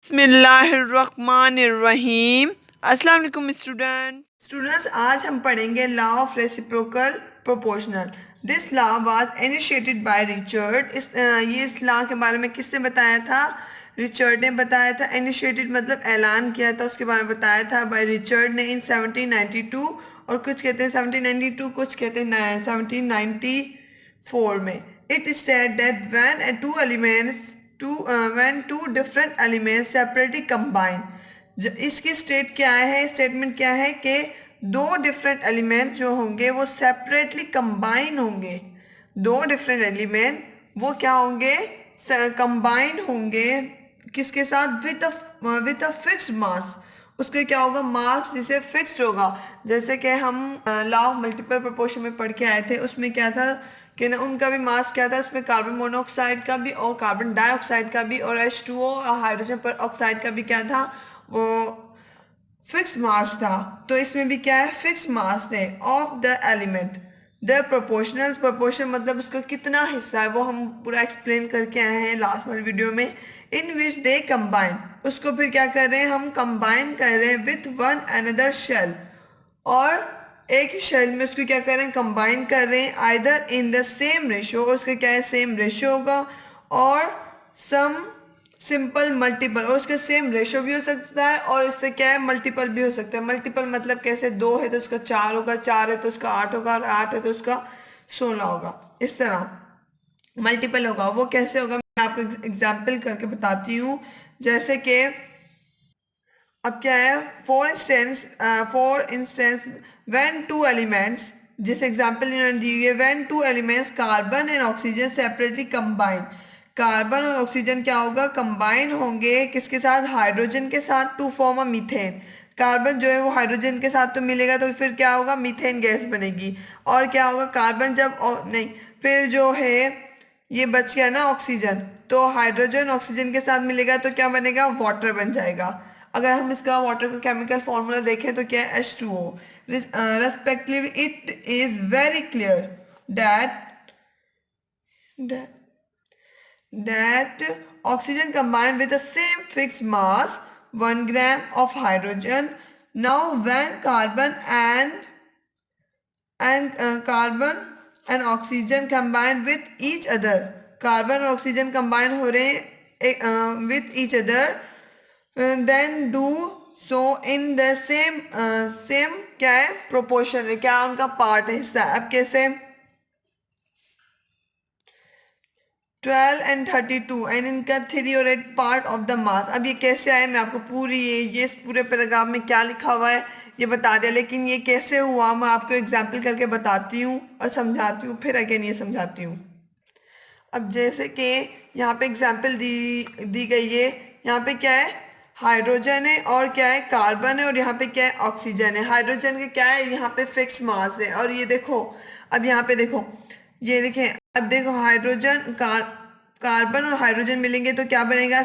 बिस्मिल्लाहिर्रहमानिर्रहीम। अस्सलाम वालेकुम स्टूडेंट्स, आज हम पढ़ेंगे law of reciprocal proportional. This law was initiated by Richard. इस लॉ के बारे में किसने बताया था? रिचर्ड ने बताया था। इनिशिएटेड मतलब ऐलान किया था, उसके बारे में बताया था बाय रिचर्ड ने इन 1792, और कुछ कहते हैं 1792, कुछ कहते हैं 1794 में। It state that when two different elements separately combine, इसकी स्टेटमेंट क्या है कि दो डिफरेंट एलिमेंट जो होंगे वो सेपरेटली कंबाइन होंगे। दो डिफरेंट एलिमेंट वो क्या होंगे? कंबाइन होंगे किसके साथ? With a fixed mass. उसके क्या होगा? मास जिसे फिक्स्ड होगा। जैसे कि हम लॉ ऑफ मल्टीपल प्रोपोर्शन में पढ़ के आए थे, उसमें क्या था कि ना उनका भी मास क्या था? उसमें कार्बन मोनोऑक्साइड का भी और कार्बन डाइऑक्साइड का भी और H2O और हाइड्रोजन पर ऑक्साइड का भी क्या था? वो फिक्स मास था। तो इसमें भी क्या है? फिक्स मास है of the element. The proportional, proportion मतलब उसका कितना हिस्सा है वो हम पूरा एक्सप्लेन करके आए हैं लास्ट वाली वीडियो में। इन विच दे कंबाइन, उसको फिर क्या कर रहे हैं? हम कंबाइन कर रहे हैं विथ वन अनदर शेल, और एक ही शेल में उसको क्या कर रहे हैं? कंबाइन कर रहे हैं either in the same ratio, और उसका क्या है? सेम रेशियो होगा, और सम सिंपल मल्टीपल, और उसका सेम रेशियो भी हो सकता है, और इससे क्या है? मल्टीपल भी हो सकता है। मल्टीपल मतलब कैसे? 2 है तो उसका 4 होगा, 4 है तो उसका 8 होगा, और 8 है तो उसका 16 होगा। इस तरह मल्टीपल होगा। वो कैसे होगा मैं आपको एग्जाम्पल करके बताती हूँ। जैसे कि अब क्या है? For instance when two elements, जिस एग्जांपल इन्होंने दी हुई है, when two elements carbon and oxygen separately combine. Carbon और ऑक्सीजन क्या होगा? कंबाइन होंगे किसके साथ? हाइड्रोजन के साथ, to form a methane. Carbon जो है वो हाइड्रोजन के साथ तो मिलेगा, तो फिर क्या होगा? मीथेन गैस बनेगी। और क्या होगा? कार्बन जब नहीं, फिर जो है ये बच गया ना ऑक्सीजन, तो हाइड्रोजन ऑक्सीजन के साथ मिलेगा तो क्या बनेगा? वाटर बन जाएगा। अगर हम इसका वाटर का केमिकल फॉर्मूला देखें तो क्या है? H2O। Respectively it is very clear that that oxygen combined with the same fixed mass 1 gram of hydrogen. Now when carbon and oxygen combine with each other, carbon और oxygen combine हो रहे हैं with each other, then do so in the same क्या है? Proportion है। क्या उनका part है? हिस्सा। अब कैसे? 12 एंड 32 एंड इनका 3 और 8 पार्ट ऑफ द मास। अब ये कैसे आए? मैं आपको पूरी ये इस पूरे पैराग्राफ में क्या लिखा हुआ है ये बता दिया, लेकिन ये कैसे हुआ मैं आपको एग्जाम्पल करके बताती हूँ और समझाती हूँ, फिर अगेन ये समझाती हूँ। अब जैसे कि यहाँ पे एग्जाम्पल दी गई है। यहाँ पे क्या है? हाइड्रोजन है, और क्या है? कार्बन है, और यहाँ पे क्या है? ऑक्सीजन है। हाइड्रोजन के क्या है? यहाँ पे फिक्स मास है, और ये देखो, अब यहाँ पे देखो, ये देखें, अब देखो हाइड्रोजन कार्बन और हाइड्रोजन मिलेंगे तो क्या बनेगा?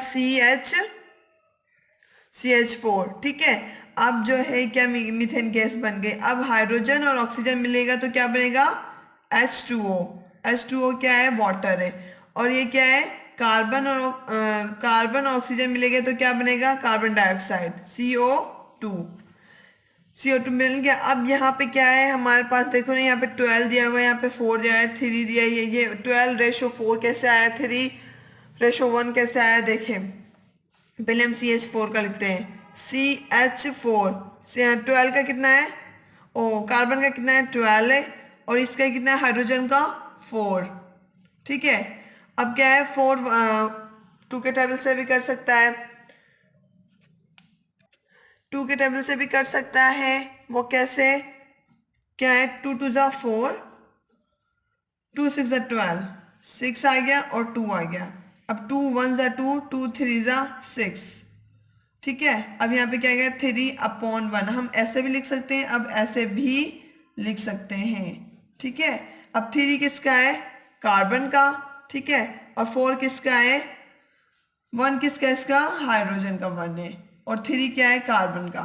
CH4। ठीक है। अब जो है क्या? मीथेन गैस बन गई। अब हाइड्रोजन और ऑक्सीजन मिलेगा तो क्या बनेगा? H2O। H2O क्या है? वाटर है। और ये क्या है? कार्बन और ऑक्सीजन मिलेगा तो क्या बनेगा? Carbon dioxide, CO2। CO2 मिल गया। अब यहाँ पे क्या है हमारे पास? देखो ना, यहाँ पे 12 दिया हुआ है, यहाँ पे 4 दिया है, 3 दिया है। ये 12:4 कैसे आया? 3:1 कैसे आया? देखें, पहले हम CH4 का लिखते हैं। CH4 12 का कितना है? ओ, कार्बन का कितना है? 12 है, और इसका कितना है? हाइड्रोजन का 4। ठीक है। अब क्या है? 4 2 के टेबल से भी कर सकता है, 2 के टेबल से भी कर सकता है। वो कैसे? क्या है? 2 2 ज़ा 4, 2 6 ज़ा 12, 6 आ गया और 2 आ गया। अब 2 1 ज़ा 2, 2 3 ज़ा 6। ठीक है। अब यहाँ पे क्या गया? 3/1। हम ऐसे भी लिख सकते हैं, अब ऐसे भी लिख सकते हैं। ठीक है। अब 3 किसका है? कार्बन का। ठीक है। और 4 किसका है? 1 किसका? इसका हाइड्रोजन का 1 है, और 3 क्या है? कार्बन का।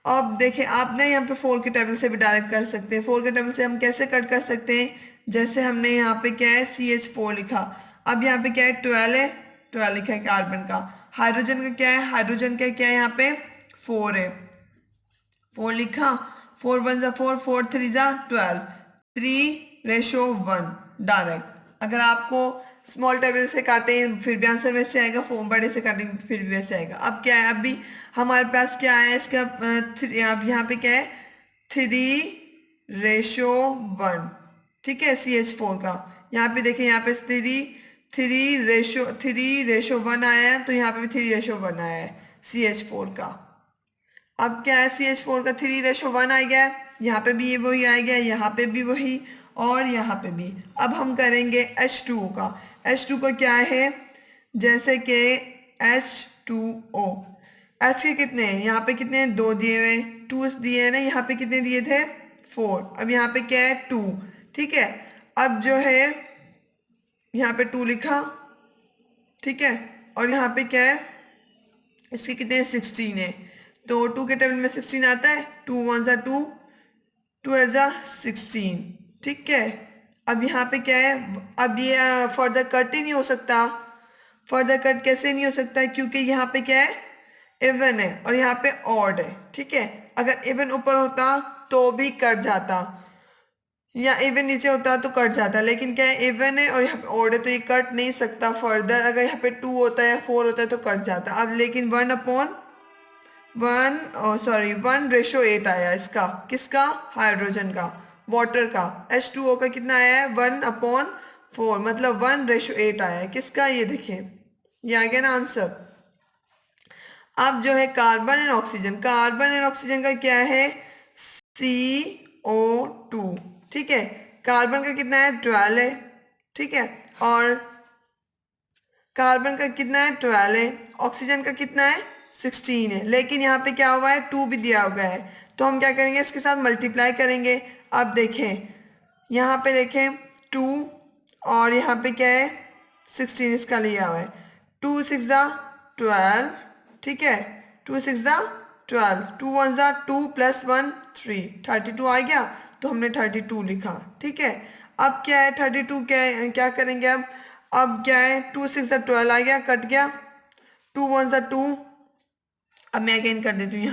अब देखें, आप ना यहाँ पे 4 के टेबल से भी डायरेक्ट कर सकते हैं। 4 के टेबल से हम कैसे कट कर सकते हैं? जैसे हमने यहाँ पे क्या है? CH4 लिखा। अब यहाँ पे क्या है? 12 है, 12 लिखा है कार्बन का। हाइड्रोजन का क्या है, हाइड्रोजन का क्या है यहाँ पे 4 है, 4 लिखा, 4 1 जा 4, 4 3 जा 12, 3:1 डायरेक्ट। अगर आपको स्मॉल टेबल से काटें फिर भी आंसर वैसे आएगा, बड़े से काटें फिर भी वैसे आएगा। अब क्या है, अभी हमारे पास क्या है इसका अब यहाँ पे क्या है 3:1, ठीक है CH4 का। यहाँ पे देखें, यहाँ पे 3:1 आया है, तो यहाँ पे भी 3:1 आया है CH4 का। अब क्या है CH4 का 3:1 आ गया है, यहाँ पे भी ये वही आ गया, यहाँ पे भी वही और यहाँ पे भी। अब हम करेंगे H2O का। H2 का क्या है, जैसे कि H2O, H के कितने हैं, यहाँ पे कितने हैं 2 दिए हुए, 2 दिए हैं ना, यहाँ पे कितने दिए थे 4, अब यहाँ पे क्या है 2, ठीक है। अब जो है यहाँ पे 2 लिखा, ठीक है, और यहाँ पे क्या है इसके कितने 16 है, तो 2 के टेबल में 16 आता है, 2 1 जा 2, 2 8 जा 16, ठीक है। अब यहाँ पे क्या है, अब ये फर्दर कट ही नहीं हो सकता। फर्दर कट कैसे नहीं हो सकता, क्योंकि यहाँ पे क्या है इवन है और यहाँ पे ऑड है, ठीक है। अगर इवन ऊपर होता तो भी कट जाता, या इवन नीचे होता तो कट जाता, लेकिन क्या है इवन है और यहाँ पे ऑड है तो ये कट नहीं सकता फर्दर। अगर यहाँ पे 2 होता है या 4 होता है तो कट जाता। अब लेकिन 1:8 आया इसका, किसका, हाइड्रोजन का, वाटर का। H2O का कितना आया है 1/4, मतलब 1:8 आया है किसका, ये देखें ये आ गया ना आंसर। अब जो है carbon and oxygen, carbon and oxygen का क्या है CO2, ठीक है। कार्बन का कितना है 12 है, ठीक है, और कार्बन का कितना है 12 है, ऑक्सीजन का कितना है 16 है, लेकिन यहाँ पे क्या हुआ है 2 भी दिया हुआ है, तो हम क्या करेंगे इसके साथ मल्टीप्लाई करेंगे। अब देखें यहाँ पे देखें 2 और यहाँ पे क्या है 16 इसका लिया हुआ है, 2 6 जा 12, ठीक है, 2 6 जा 12, 2 1 जा 2 + 1 3, 32 आ गया, तो हमने 32 लिखा, ठीक है। अब क्या है 32 क्या करेंगे अब क्या है 2 6 जा 12 आ गया, कट गया, 2 1 जा 2, अब मैं अगेन कर देती हूँ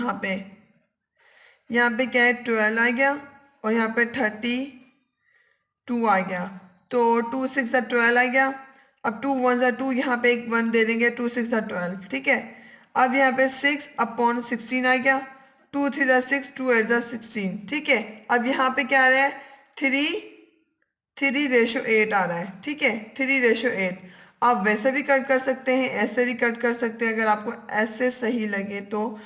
यहाँ पे क्या है 12 आ गया और यहाँ पे 32 आ गया, तो 2 6 जा 12 आ गया। अब 2 1 जा 2, यहाँ पे एक 1 दे देंगे, 2 6 जा 12, ठीक है। अब यहाँ पे 6/16 आ गया, 2 3 जा 6, 2 8 जा 16, ठीक है। अब यहाँ पे क्या आ रहा है 3:8 आ रहा है, ठीक है, 3:8। आप वैसे भी कट कर सकते हैं, ऐसे भी कट कर सकते हैं, अगर आपको ऐसे सही लगे तो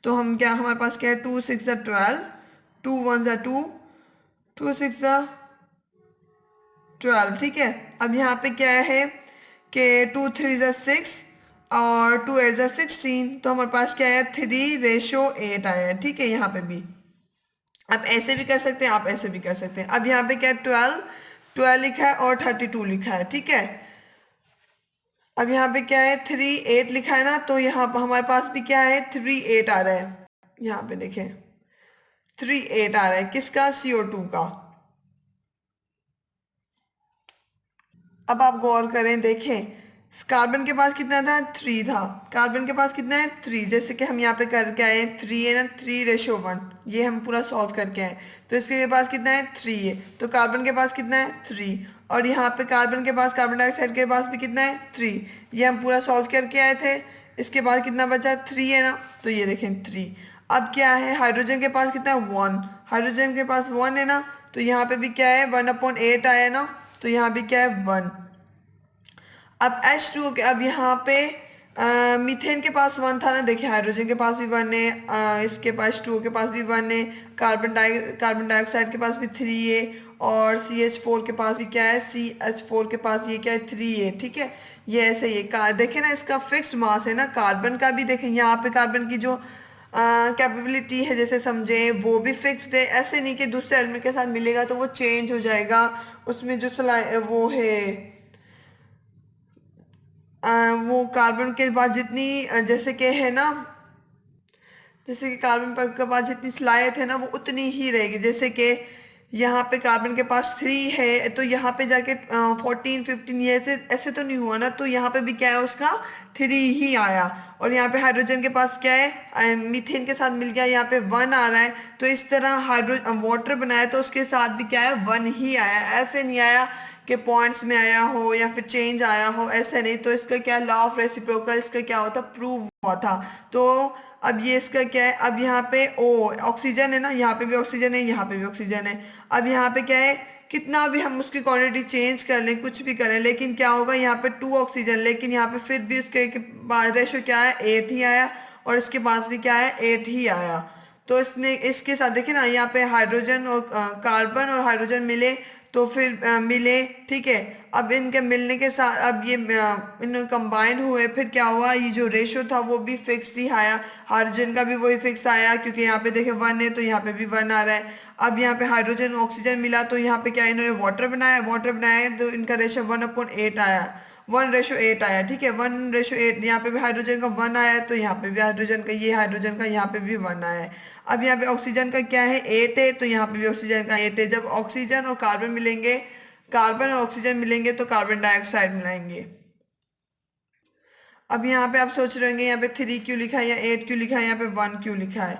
हम क्या, हमारे पास क्या है 2 6 जा 12, 2 1 जा 2, 2 6 जा 12, ठीक है। अब यहाँ पे क्या है कि 2 3 जा 6 और 2 8 जा 16, तो हमारे पास क्या है 3:8 आया है, ठीक है। यहाँ पे भी आप ऐसे भी कर सकते हैं, आप ऐसे भी कर सकते हैं। अब यहाँ पे क्या है 12 लिखा है और 32 लिखा है, ठीक है। अब यहाँ पे क्या है 3 8 लिखा है ना, तो यहाँ पर हमारे पास भी क्या है 3 8 आ रहा है, यहाँ पे देखें 3 8 आ रहा है किसका, CO2 का। अब आप गौर करें, देखें कार्बन के पास कितना था 3 था, कार्बन के पास कितना है 3, जैसे कि हम यहाँ पे करके आए 3 है ना, 3:1, ये हम पूरा सॉल्व करके आए, तो इसके पास कितना है 3 है, तो कार्बन के पास कितना है 3, और यहाँ पे कार्बन के पास, कार्बन डाइऑक्साइड के पास भी कितना है 3, ये हम पूरा सॉल्व करके आए थे। इसके बाद कितना बचा 3 है ना, तो ये देखें 3। अब क्या है हाइड्रोजन के पास कितना है 1, हाइड्रोजन के पास 1 है ना, तो यहाँ पे भी क्या है 1/8 आया ना, तो यहाँ भी क्या है 1। अब H2O के, अब यहाँ पे मीथेन के पास 1 था ना, देखिए हाइड्रोजन के पास भी 1 है, इसके पास H2O के पास भी 1 है, कार्बन डाइऑक्साइड के पास भी 3 है, और CH4 के पास भी क्या है, CH4 के पास ये क्या है 3 है, ठीक है। ये ऐसे ही देखें ना, इसका फिक्स्ड मास है ना, कार्बन का भी देखें यहाँ पे कार्बन की जो कैपेबिलिटी है जैसे समझे वो भी फिक्स्ड है, ऐसे नहीं कि दूसरे एलिमेंट के साथ मिलेगा तो वो चेंज हो जाएगा, उसमें जो वो है वो कार्बन के बाद जितनी जैसे कि है ना, जैसे कि कार्बन के बाद जितनी सलाहियत है ना वो उतनी ही रहेगी, जैसे कि यहाँ पे कार्बन के पास 3 है, तो यहाँ पे जाके 14 15 ये ऐसे ऐसे तो नहीं हुआ ना, तो यहाँ पे भी क्या है उसका 3 ही आया। और यहाँ पे हाइड्रोजन के पास क्या है, मीथेन के साथ मिल गया, यहाँ पे 1 आ रहा है। तो इस तरह वाटर बनाया तो उसके साथ भी क्या है 1 ही आया, ऐसे नहीं आया कि पॉइंट्स में आया हो या फिर चेंज आया हो, ऐसे नहीं। तो इसका क्या लॉ ऑफ रेसिप्रोकल इसका क्या होता प्रूव हुआ था। तो अब ये इसका क्या है, अब यहाँ पे ओ ऑक्सीजन है ना, यहाँ पे भी ऑक्सीजन है, यहाँ पे भी ऑक्सीजन है। अब यहाँ पे क्या है, कितना भी हम उसकी क्वांटिटी चेंज कर लें, कुछ भी करें, लेकिन क्या होगा यहाँ पे 2 ऑक्सीजन, लेकिन यहाँ पे फिर भी उसके रेशो क्या है 8 ही आया, और इसके पास भी क्या है 8 ही आया। तो इसने इसके साथ देखिए ना, यहाँ पे हाइड्रोजन और कार्बन और हाइड्रोजन मिले, तो फिर मिले, ठीक है। अब इनके मिलने के साथ अब ये इन कंबाइन हुए, फिर क्या हुआ, ये जो रेशो था वो भी फिक्स्ड ही आया, हाइड्रोजन का भी वही फिक्स आया, क्योंकि यहाँ पे देखे 1 है तो यहाँ पे भी 1 आ रहा है। अब यहाँ पे हाइड्रोजन ऑक्सीजन मिला, तो यहाँ पे क्या इन्होंने वाटर बनाया, तो इनका रेशो 1/8 आया, 1:8 आया, ठीक है, 1:8। यहाँ पे भी हाइड्रोजन का 1 आया, तो यहाँ पे भी हाइड्रोजन का, ये हाइड्रोजन का यहाँ पे भी 1 आया है। अब यहाँ पे ऑक्सीजन का क्या है 8 है, तो यहाँ पे भी ऑक्सीजन का 8 है। जब ऑक्सीजन और कार्बन मिलेंगे, कार्बन और ऑक्सीजन मिलेंगे तो कार्बन डाइऑक्साइड मिलाएंगे। अब यहाँ पे आप सोच रहे होंगे यहाँ पे 3 क्यों लिखा है या 8 क्यों लिखा है, यहाँ पे 1 क्यों लिखा है।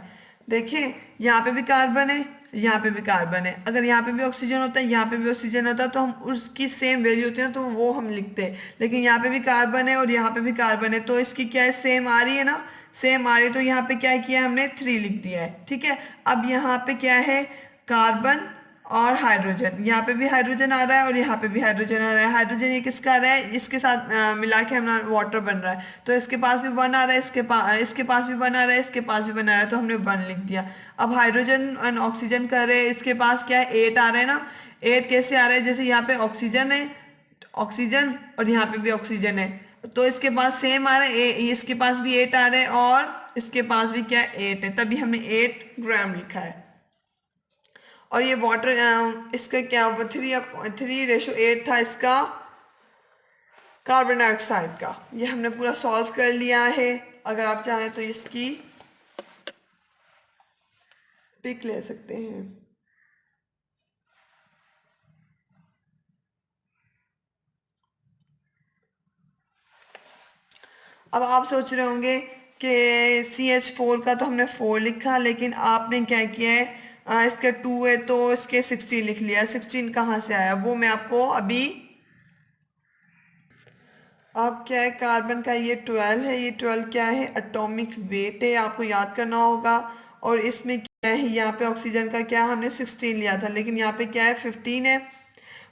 देखिए यहाँ पे भी कार्बन है, यहाँ पे भी कार्बन है, अगर यहाँ पे भी ऑक्सीजन होता है, यहाँ पे भी ऑक्सीजन होता है, तो हम उसकी सेम वैल्यू होती है ना, तो वो हम लिखते हैं। लेकिन यहाँ पे भी कार्बन है और यहाँ पे भी कार्बन है, तो इसकी क्या है सेम आ रही है ना, सेम आ रही है, तो यहाँ पे क्या किया हमने 3 लिख दिया है, ठीक है। अब यहाँ पे क्या है कार्बन और हाइड्रोजन, यहाँ पे भी हाइड्रोजन आ रहा है और यहाँ पे भी हाइड्रोजन आ रहा है। हाइड्रोजन ये किसका आ रहा है, इसके साथ मिला के हमारा वाटर बन रहा है, तो इसके पास भी 1 आ रहा है, इसके पास भी 1 आ रहा है, इसके पास भी 1 आ रहा है, तो हमने 1 लिख दिया। अब हाइड्रोजन और ऑक्सीजन कर रहे हैं, इसके पास क्या है 8 आ रहा है ना। 8 कैसे आ रहा है, जैसे यहाँ पे ऑक्सीजन है, ऑक्सीजन और यहाँ पे भी ऑक्सीजन है, तो इसके पास सेम आ रहा है, इसके पास भी 8 आ रहे हैं और इसके पास भी क्या 8 है, तभी हमने 8 ग्राम लिखा है। और ये वाटर इसका क्या 3:8 था इसका कार्बन डाइऑक्साइड का। ये हमने पूरा सॉल्व कर लिया है, अगर आप चाहें तो इसकी पिक ले सकते हैं। अब आप सोच रहे होंगे कि CH4 का तो हमने 4 लिखा, लेकिन आपने क्या किया है, इसका 2 है तो इसके 16 लिख लिया। 16 कहाँ से आया वो मैं आपको अभी, अब क्या है कार्बन का ये 12 है, ये 12 क्या है एटॉमिक वेट है, आपको याद करना होगा। और इसमें क्या है, यहाँ पे ऑक्सीजन का क्या हमने 16 लिया था, लेकिन यहाँ पे क्या है 15 है,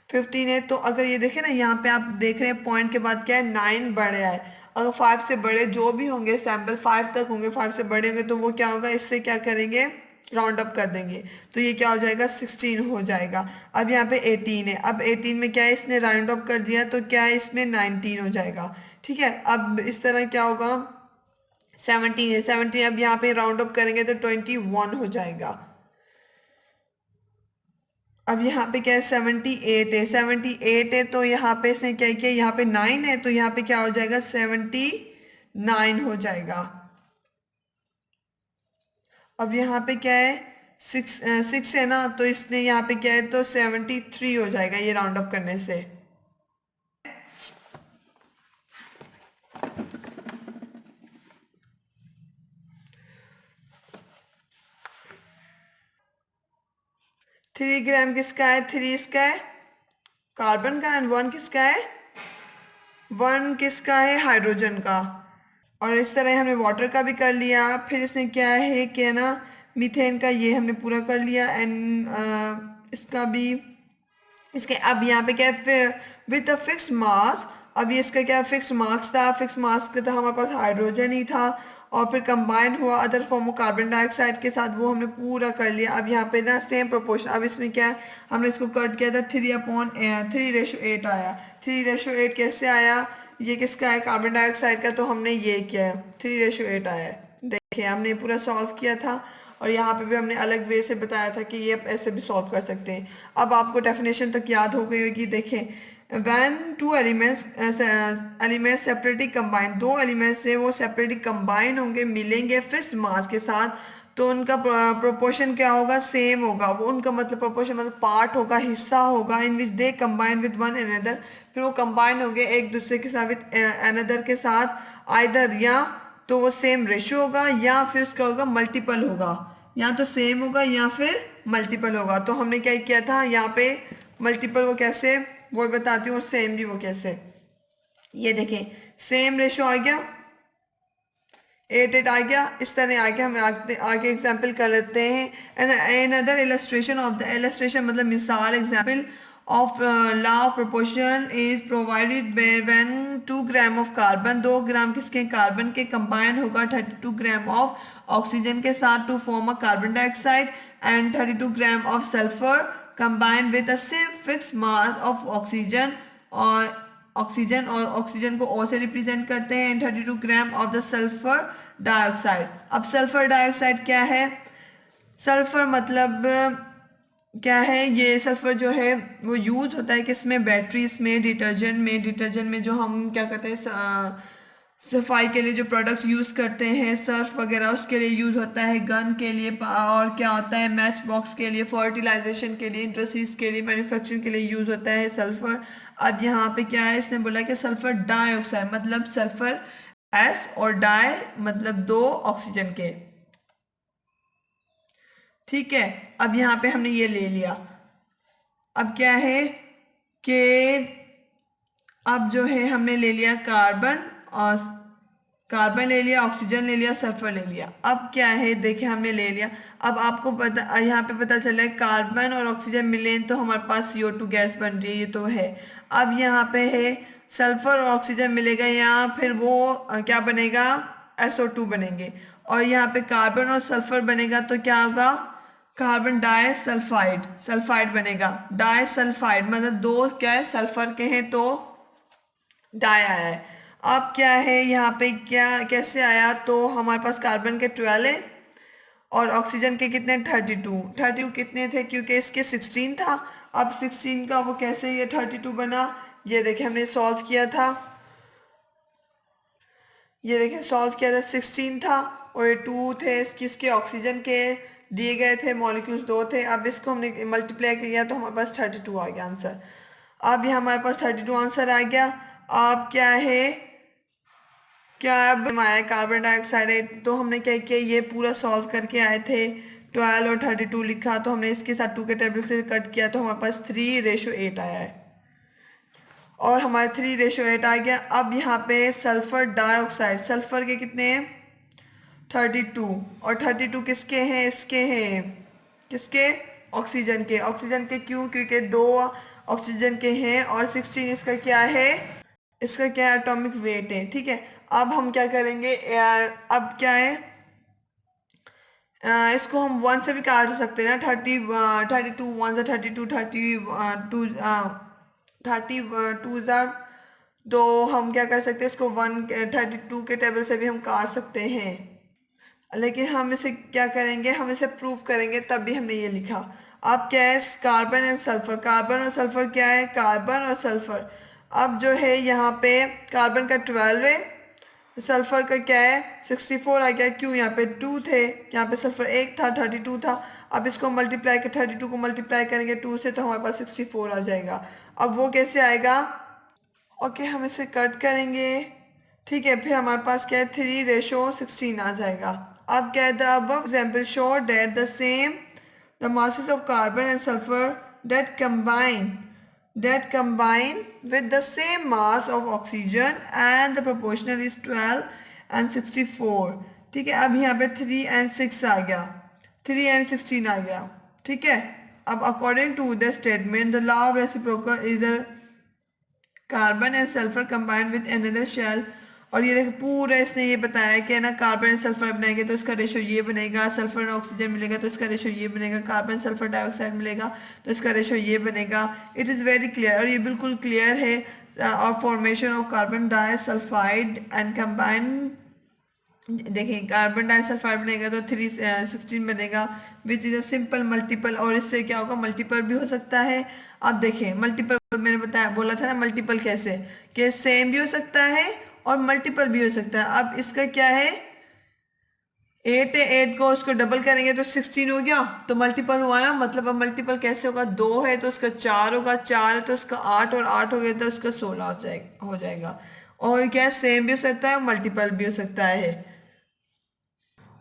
15 है। तो अगर ये देखें ना, यहाँ पे आप देख रहे हैं पॉइंट के बाद क्या है 9 बढ़ रहा है। अगर 5 से बड़े जो भी होंगे सैंपल 5 तक होंगे, 5 से बड़े होंगे, तो वो क्या होगा, इससे क्या करेंगे राउंड अप कर देंगे, तो ये क्या हो जाएगा 16 हो जाएगा। अब यहाँ पे 18 है, अब 18 में क्या है इसने राउंड अप कर दिया, तो क्या है इसमें 19 हो जाएगा, ठीक है। अब इस तरह क्या होगा 17 है, 17 अब यहाँ पे राउंड अप करेंगे तो 21 हो जाएगा। अब यहाँ पे क्या है 78 है, 78 है, तो यहाँ पे इसने क्या किया, यहाँ पे 9 है, तो यहाँ पे क्या हो जाएगा 79 हो जाएगा। अब यहाँ पे क्या है 6 है ना, तो इसने यहाँ पे क्या है तो 73 हो जाएगा ये राउंड अप करने से। थ्री ग्राम किसका है, 3 इसका है कार्बन का, एंड 1 किसका है, 1 किसका है हाइड्रोजन का। और इस तरह हमने वाटर का भी कर लिया। फिर इसने क्या है कि ना मीथेन का ये हमने पूरा कर लिया, एंड इसका भी इसके अब यहाँ पे क्या है विथ अ फिक्स मास। अब ये इसका क्या फिक्स मास था, फिक्स मास का था हमारे पास हाइड्रोजन ही था, और फिर कंबाइन हुआ other form of carbon dioxide के साथ, वो हमने पूरा कर लिया। अब यहाँ पे ना सेम प्रोपोर्शन, अब इसमें क्या है हमने इसको कट किया था 3:8 आया। 3:8 कैसे आया, ये किसका है कार्बन डाइऑक्साइड का, तो हमने ये किया है 3:8 आया है। देखिए हमने पूरा सॉल्व किया था, और यहाँ पे भी हमने अलग वे से बताया था कि ये ऐसे भी सॉल्व कर सकते हैं। अब आपको डेफिनेशन तक याद हो गई होगी। देखें when two elements separately combine, दो एलिमेंट्स से वो सेपरेटली कंबाइन होंगे, मिलेंगे फिक्स्ड मास के साथ, तो उनका प्रोपोर्शन क्या होगा, सेम होगा। वो उनका मतलब प्रोपोर्शन मतलब पार्ट होगा, हिस्सा होगा, in which they combine with one another, फिर वो कंबाइन हो गए एक दूसरे के साथ विद अनदर के साथ, आइदर या तो वो सेम रेशियो होगा या फिर उसका होगा मल्टीपल होगा, या तो सेम होगा या फिर मल्टीपल होगा। तो हमने क्या किया था यहाँ पे मल्टीपल वो कैसे, वो बताती हूँ, और सेम भी वो कैसे। ये देखें सेम रेशियो आ गया, 8 आ गया, इस तरह आ गया। हम आगे एग्जाम्पल कर लेते हैं। Another illustration of the, illustration मतलब मिसाल, example of law of proportion is provided when 2 gram of carbon, 2 gram किसके, कार्बन के कंबाइन होगा 32 ग्राम ऑफ ऑक्सीजन के साथ to form a carbon dioxide, and 32 gram of sulphur combine with a same fix mass of oxygen, और oxygen को O से represent करते हैं, 32 gram of the sulphur dioxide. अब सल्फर डाइऑक्साइड क्या है, सल्फर मतलब क्या है, ये सल्फर जो है वो यूज होता है किसमें, बैटरीज में, डिटर्जेंट में जो हम क्या करते हैं सफाई के लिए जो प्रोडक्ट यूज करते हैं, सर्फ वगैरह उसके लिए यूज होता है, गन के लिए, और क्या होता है मैच बॉक्स के लिए, फर्टिलाइजेशन के लिए, इंडस्ट्रीज के लिए, मैन्युफैक्चरिंग के लिए यूज होता है सल्फर। अब यहाँ पे क्या है, इसने बोला कि सल्फर डाइऑक्साइड मतलब सल्फर एस और डाई मतलब 2 ऑक्सीजन के, ठीक है। अब यहाँ पे हमने ये ले लिया। अब क्या है कि अब जो है हमने ले लिया कार्बन, और कार्बन ले लिया, ऑक्सीजन ले लिया, सल्फर ले लिया। अब क्या है देखिए हमने ले लिया। अब आपको पता, यहाँ पे पता चला है कार्बन और ऑक्सीजन मिले तो हमारे पास CO2 गैस बन रही है, ये तो है। अब यहाँ पे है सल्फर और ऑक्सीजन मिलेगा, या फिर वो क्या बनेगा, SO2 बनेंगे, और यहाँ पे कार्बन और सल्फर बनेगा तो क्या होगा, कार्बन डाई सल्फाइड, सल्फाइड बनेगा। डाई सल्फाइड मतलब 2 क्या है सल्फर के हैं तो डाई आया है। अब क्या है यहाँ पे क्या कैसे आया, तो हमारे पास कार्बन के 12 है और ऑक्सीजन के कितने 32 कितने थे, क्योंकि इसके 16 था। अब 16 का वो कैसे ये 32 बना, ये देखिए हमने सॉल्व किया था, ये देखिए सॉल्व किया था, 16 था और ये 2 थे किसके, ऑक्सीजन के दिए गए थे, मॉलिक्यूल्स 2 थे। अब इसको हमने मल्टीप्लाई किया तो हमारे पास 32 आ गया आंसर। अब ये हमारे पास 32 आंसर आ गया। अब क्या है, क्या अब आया कार्बन डाइऑक्साइड है, तो हमने क्या किया, ये पूरा सॉल्व करके आए थे, 12 और 32 लिखा, तो हमने इसके साथ 2 के टेबल से कट किया तो हमारे पास 3:8 आया है, और हमारे 3:8 आ गया। अब यहाँ पे सल्फर डाइऑक्साइड, सल्फर के कितने हैं 32, और 32 किसके हैं, इसके हैं किसके, ऑक्सीजन के, ऑक्सीजन के क्यों, क्योंकि 2 ऑक्सीजन के हैं, और 16 इसका क्या है, इसका क्या है एटॉमिक वेट है, ठीक है। अब हम क्या करेंगे, अब क्या है, इसको हम 1 से भी काट सकते हैं ना, 32 1 से 32, 32 ज़ा, तो हम क्या कर सकते हैं, इसको 32 के टेबल से भी हम काट सकते हैं, लेकिन हम इसे क्या करेंगे, हम इसे प्रूव करेंगे, तब भी हमने ये लिखा। अब क्या है, कार्बन एंड सल्फर, कार्बन और सल्फर क्या है, कार्बन और सल्फर। अब जो है यहाँ पे कार्बन का 12 है, सल्फर का क्या है 64 आ गया, क्यों, यहाँ पे 2 थे, यहाँ पे सल्फर 1 था, 32 था। अब इसको मल्टीप्लाई कर, 32 को मल्टीप्लाई करेंगे 2 से तो हमारे पास 64 आ जाएगा। अब वो कैसे आएगा, ओके हम इसे कट करेंगे, ठीक है, फिर हमारे पास क्या है 3:16 आ जाएगा। अब क्या है, the above example show that the same the masses of carbon and sulfur that combine with the same mass of oxygen and the proportional is 12 and 64, ठीक है। अब यहाँ पे 3 and 6 आ गया, 3 and 16 आ गया, ठीक है। अब according to the statement the law of reciprocal is a carbon and sulphur combined with another shell, और ये देखो पूरा इसने ये बताया कि ना कार्बन एंड सल्फर बनाएंगे तो इसका रेशो ये बनेगा, सल्फर एंड ऑक्सीजन मिलेगा तो इसका रेशो ये बनेगा, कार्बन सल्फर डाइऑक्साइड मिलेगा तो इसका रेशो ये बनेगा। इट इज़ वेरी क्लियर, और ये बिल्कुल क्लियर है। और formation of carbon disulphide and combine, देखिए कार्बन डाइसल्फाइड बनेगा तो 3:16 बनेगा which is a simple multiple, और इससे क्या होगा मल्टीपल भी हो सकता है। अब देखिए मल्टीपल मैंने बताया बोला था ना, मल्टीपल कैसे, कि सेम भी हो सकता है और मल्टीपल भी हो सकता है। अब इसका क्या है, 8 है, 8 को उसको डबल करेंगे तो 16 हो गया, तो मल्टीपल हुआ ना, मतलब अब मल्टीपल कैसे होगा, 2 है तो उसका 4 होगा, 4 है तो उसका 8, और 8 हो गया तो उसका 16 हो जाएगा। और क्या सेम भी हो सकता है, मल्टीपल भी हो सकता है।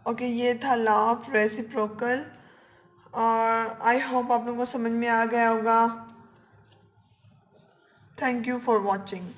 ओके, ये था लॉ ऑफ रेसिप्रोकल, और आई होप आप लोगों को समझ में आ गया होगा। Thank you for watching.